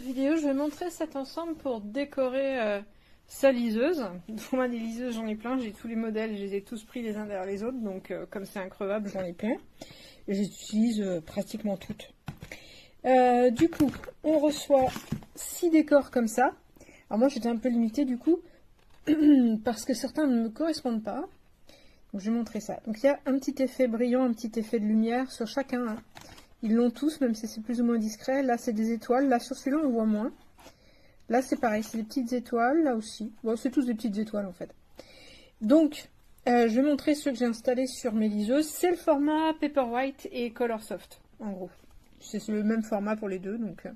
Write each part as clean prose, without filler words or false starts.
vidéo, je vais montrer cet ensemble pour décorer sa liseuse. Pour moi, des liseuses, j'en ai plein. J'ai tous les modèles, je les ai tous pris les uns derrière les autres. Donc, comme c'est increvable, j'en ai plein. Et j'utilise pratiquement toutes. Du coup, on reçoit 6 décors comme ça. Alors moi, j'étais un peu limitée du coup, parce que certains ne me correspondent pas. Donc, je vais montrer ça. Donc, il y a un petit effet brillant, un petit effet de lumière sur chacun. Hein. Ils l'ont tous, même si c'est plus ou moins discret. Là, c'est des étoiles. Là, sur celui-là, on voit moins. Là, c'est pareil, c'est des petites étoiles. Là aussi. Bon, c'est tous des petites étoiles, en fait. Donc, je vais montrer ceux que j'ai installés sur mes liseuses. C'est le format Paperwhite et Colorsoft, en gros. C'est le même format pour les deux, donc...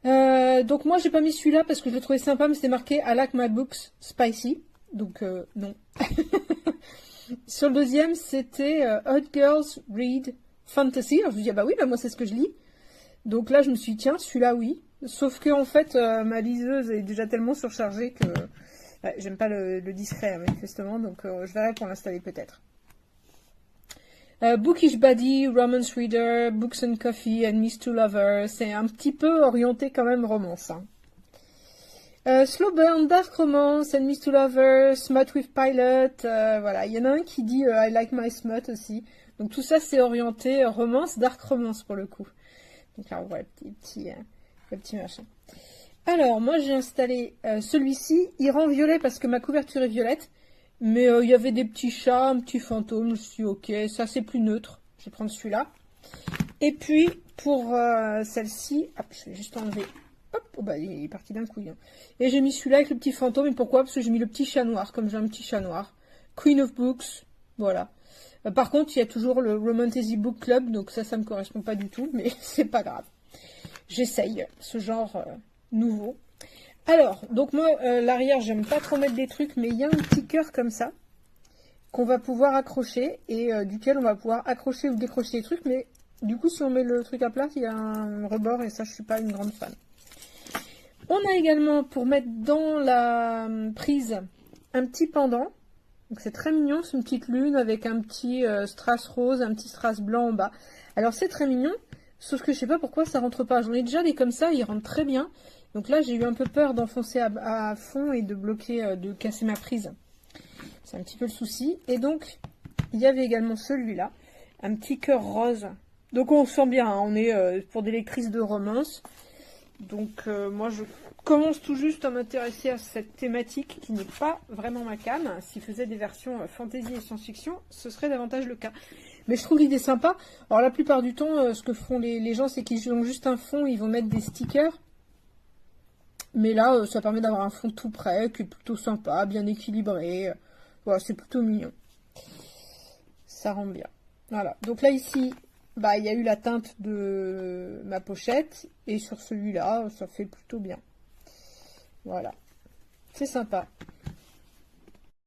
donc moi, j'ai pas mis celui-là parce que je le trouvais sympa, mais c'était marqué I like my books spicy. Donc, non. Sur le deuxième, c'était Hot Girls Read Fantasy. Alors je me dis, ah bah oui, bah moi c'est ce que je lis. Donc là, je me suis dit, tiens, celui-là, oui. Sauf que en fait, ma liseuse est déjà tellement surchargée que j'aime pas le discret, manifestement. Donc je verrai pour l'installer peut-être. Bookish Buddy, Romance Reader, Books and Coffee, Enemies to Lovers. C'est un petit peu orienté quand même romance. Hein. Slow Burn, Dark Romance, Enemies to Lovers, Smut with Pilot, voilà, il y en a un qui dit I like my smut aussi. Donc tout ça c'est orienté romance, dark romance pour le coup. Donc là on voit le petit machin. Alors moi j'ai installé celui-ci, il rend violet parce que ma couverture est violette. Mais il y avait des petits chats, un petit fantôme, je me suis dit ok, ça c'est plus neutre. Je vais prendre celui-là. Et puis pour celle-ci, je vais juste enlever. Hop, oh bah, il est parti d'un coup. Hein. Et j'ai mis celui-là avec le petit fantôme. Et pourquoi? Parce que j'ai mis le petit chat noir, comme j'ai un petit chat noir. Queen of Books, voilà. Par contre, il y a toujours le Romantasy Book Club, donc ça me correspond pas du tout, mais c'est pas grave. J'essaye ce genre nouveau. Alors, donc moi, l'arrière, j'aime pas trop mettre des trucs, mais il y a un petit cœur comme ça, qu'on va pouvoir accrocher, et duquel on va pouvoir accrocher ou décrocher des trucs, mais du coup, si on met le truc à plat, il y a un rebord, et ça, je suis pas une grande fan. On a également, pour mettre dans la prise, un petit pendant. Donc c'est très mignon, c'est une petite lune avec un petit strass rose, un petit strass blanc en bas. Alors c'est très mignon, sauf que je sais pas pourquoi ça rentre pas. J'en ai déjà des comme ça, ils rentrent très bien. Donc là j'ai eu un peu peur d'enfoncer à fond et de bloquer, de casser ma prise. C'est un petit peu le souci. Et donc il y avait également celui-là, un petit cœur rose. Donc on sent bien, hein, on est pour des lectrices de romance. Donc moi je commence tout juste à m'intéresser à cette thématique qui n'est pas vraiment ma came. S'il faisait des versions fantasy et science-fiction, ce serait davantage le cas. Mais je trouve l'idée sympa. Alors la plupart du temps, ce que font les gens, c'est qu'ils ont juste un fond, ils vont mettre des stickers. Mais là, ça permet d'avoir un fond tout prêt, qui est plutôt sympa, bien équilibré. Voilà, c'est plutôt mignon. Ça rend bien. Voilà, donc là ici... Bah, il y a eu la teinte de ma pochette. Et sur celui-là, ça fait plutôt bien. Voilà. C'est sympa.